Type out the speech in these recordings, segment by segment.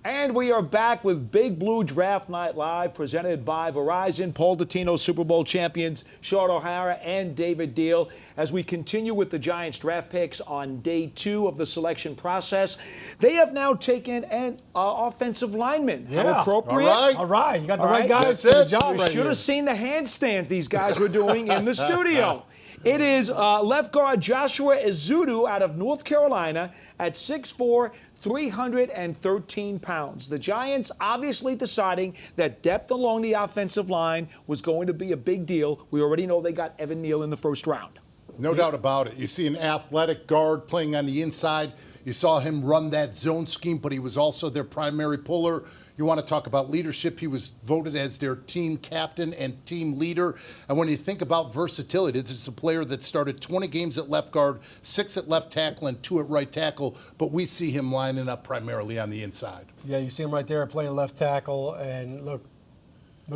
And we are back with Big Blue Draft Night Live, presented by Verizon. Paul Dottino, Super Bowl champions, Sean O'Hara and David Deal, as we continue with the Giants draft picks on day 2 of the selection process. They have now taken an offensive lineman. Yeah. How appropriate. All right. You got the right guys for the job You right should have seen the handstands these guys were doing in the studio. It is left guard Joshua Ezeudu out of North Carolina at 6'4", 313 pounds. The Giants obviously deciding that depth along the offensive line was going to be a big deal. We already know they got Evan Neal in the first round. No doubt about it. You see an athletic guard playing on the inside. You saw him run that zone scheme, but he was also their primary puller. You want to talk about leadership. He was voted as their team captain and team leader. And when you think about versatility, this is a player that started 20 games at left guard, 6 at left tackle, and 2 at right tackle. But we see him lining up primarily on the inside. Yeah, you see him right there playing left tackle. And look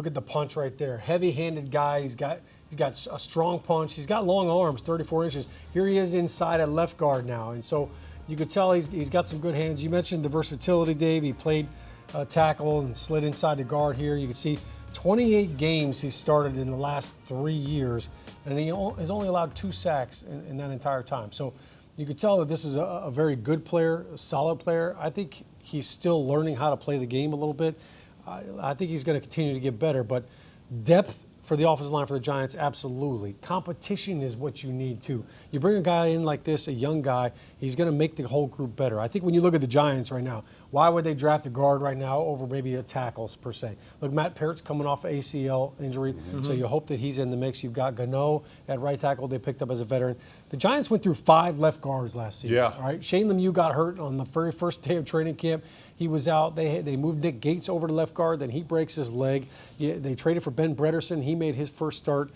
at the punch right there. Heavy-handed guy. He's got a strong punch. He's got long arms, 34 inches. Here he is inside at left guard now. And so you could tell he's got some good hands. You mentioned the versatility, Dave. He played tackle and slid inside the guard here. You can see 28 games he started in the last 3 years, and he has only allowed 2 sacks in that entire time. So you could tell that this is a very good player, a solid player. I think he's still learning how to play the game a little bit. I think he's going to continue to get better, but depth for the offensive line for the Giants, absolutely. Competition is what you need too. You bring a guy in like this, a young guy, he's going to make the whole group better. I think when you look at the Giants right now, why would they draft a guard right now over maybe a tackles per se? Look, Matt Parrott's coming off an ACL injury, so you hope that he's in the mix. You've got Gano at right tackle they picked up as a veteran. The Giants went through 5 left guards last season. Yeah. All right? Shane Lemieux got hurt on the very first day of training camp. He was out. They moved Nick Gates over to left guard. Then he breaks his leg. They traded for Ben Bredesen. He made his first start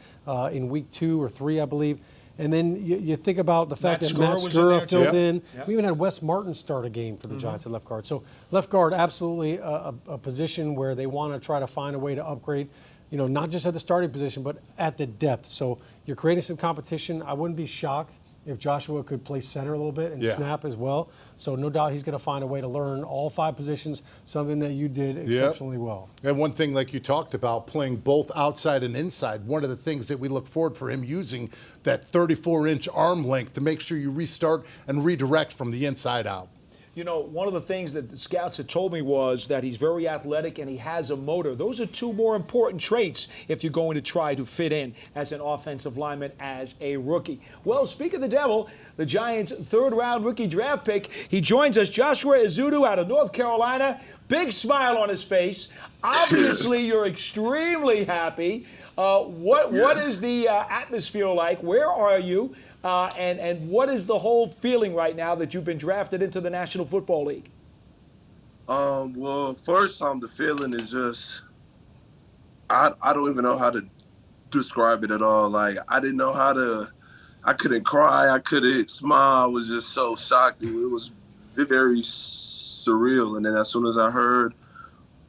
in week 2 or 3, I believe. And then you think about the fact that Matt Skura filled in. Yep. We even had Wes Martin start a game for the Giants at left guard. So left guard, absolutely a position where they want to try to find a way to upgrade, not just at the starting position, but at the depth. So you're creating some competition. I wouldn't be shocked if Joshua could play center a little bit and snap as well. So no doubt he's going to find a way to learn all 5 positions, something that you did exceptionally well. And one thing, like you talked about, playing both outside and inside, one of the things that we look forward for him using that 34-inch arm length to make sure you restart and redirect from the inside out. One of the things that the scouts had told me was that he's very athletic and he has a motor. Those are 2 more important traits if you're going to try to fit in as an offensive lineman as a rookie. Well, speak of the devil, the Giants' 3rd-round rookie draft pick, he joins us, Joshua Ezeudu out of North Carolina. Big smile on his face. Obviously, you're extremely happy. What is the atmosphere like? Where are you? And what is the whole feeling right now that you've been drafted into the National Football League? Well, first, the feeling is just, I don't even know how to describe it at all. Like, I didn't know I couldn't cry, I couldn't smile. I was just so shocked. It was very surreal. And then as soon as I heard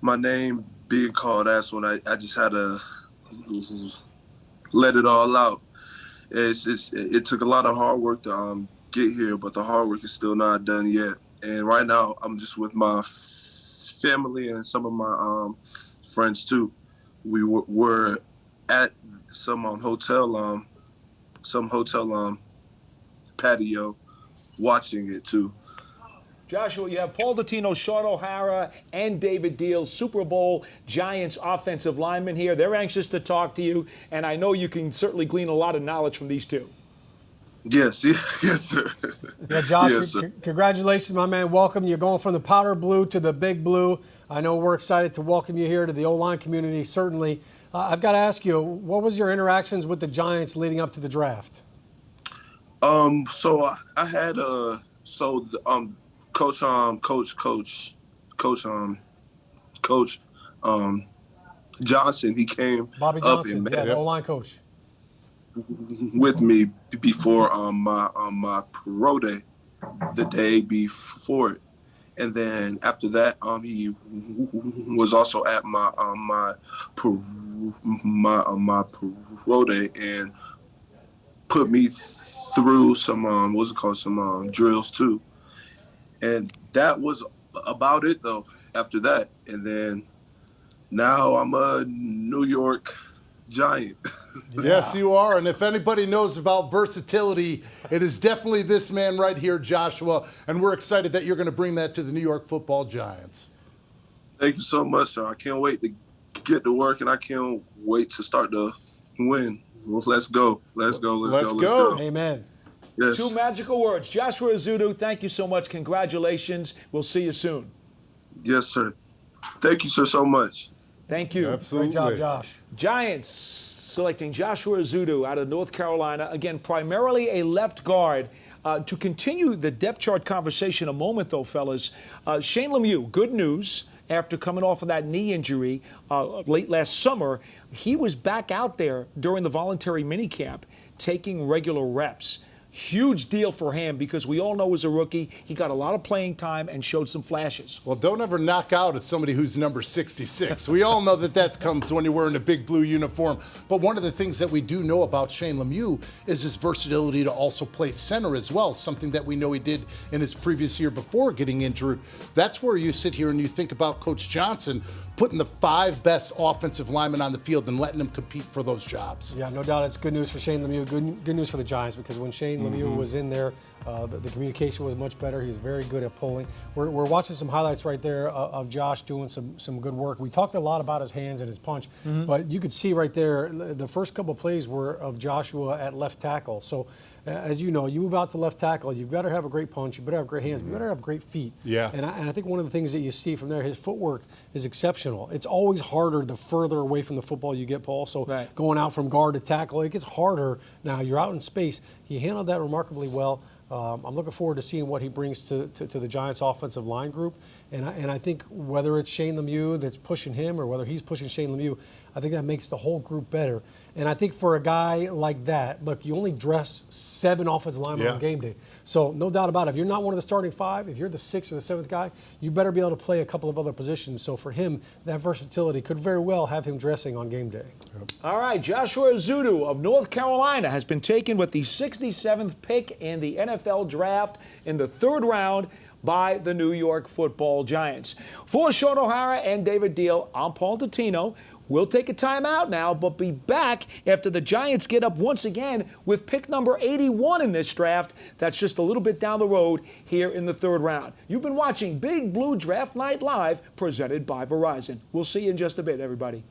my name being called, that's when I just had to let it all out. It took a lot of hard work to get here, but the hard work is still not done yet. And right now, I'm just with my family and some of my friends too. We were at some hotel patio, watching it too. Joshua, you have Paul Dottino, Sean O'Hara, and David Deal, Super Bowl Giants offensive linemen here. They're anxious to talk to you, and I know you can certainly glean a lot of knowledge from these 2. Yes, sir. Yeah, Josh, yes, sir. Congratulations, my man. Welcome. You're going from the powder blue to the big blue. I know we're excited to welcome you here to the O-line community, certainly. I've got to ask you, what was your interactions with the Giants leading up to the draft? So I had Coach Johnson, he came Bobby up Johnson, and the O-line coach, with me before my pro day, the day before it, and then after that, he was also at my pro day and put me through some drills too. And that was about it, though. after that. And then now I'm a New York Giant. Yes, you are. And if anybody knows about versatility, it is definitely this man right here, Joshua. And we're excited that you're going to bring that to the New York Football Giants. Thank you so much, sir. I can't wait to get to work, and I can't wait to start to win. Let's go. Let's go. Let's go. Amen. Yes. Two magical words. Joshua Ezeudu, thank you so much. Congratulations. We'll see you soon. Yes, sir. Thank you, sir, so much. Thank you. Absolutely. Great job, Josh. Giants selecting Joshua Ezeudu out of North Carolina. Again, primarily a left guard. To continue the depth chart conversation a moment, though, fellas, Shane Lemieux, good news. After coming off of that knee injury late last summer, he was back out there during the voluntary minicamp taking regular reps. Huge deal for him because we all know as a rookie, he got a lot of playing time and showed some flashes. Well, don't ever knock out at somebody who's number 66. We all know that comes when you're wearing a big blue uniform. But one of the things that we do know about Shane Lemieux is his versatility to also play center as well, something that we know he did in his previous year before getting injured. That's where you sit here and you think about Coach Johnson putting the 5 best offensive linemen on the field and letting them compete for those jobs. Yeah, no doubt it's good news for Shane Lemieux, good news for the Giants, because when Shane Lemieux was in there, the communication was much better. He was very good at pulling. We're watching some highlights right there of Josh doing some good work. We talked a lot about his hands and his punch, but you could see right there the first couple of plays were of Joshua at left tackle. So as you know, you move out to left tackle, you've got to have a great punch, you better have great hands, but you better have great feet. Yeah. And I think one of the things that you see from there, his footwork is exceptional. It's always harder the further away from the football you get, Paul. So going out from guard to tackle, it gets harder. Now you're out in space. He handled that remarkably well. I'm looking forward to seeing what he brings to the Giants' offensive line group. And I think whether it's Shane Lemieux that's pushing him or whether he's pushing Shane Lemieux, I think that makes the whole group better. And I think for a guy like that, look, you only dress 7 offensive linemen on game day. So no doubt about it, if you're not one of the starting 5, if you're the 6th or the 7th guy, you better be able to play a couple of other positions. So for him, that versatility could very well have him dressing on game day. All right, Joshua Ezeudu of North Carolina has been taken with the 67th pick in the NFL draft in the 3rd round by the New York Football Giants. For Sean O'Hara and David Deal, I'm Paul Dottino. We'll take a timeout now, but be back after the Giants get up once again with pick number 81 in this draft. That's just a little bit down the road here in the 3rd round. You've been watching Big Blue Draft Night Live, presented by Verizon. We'll see you in just a bit, everybody.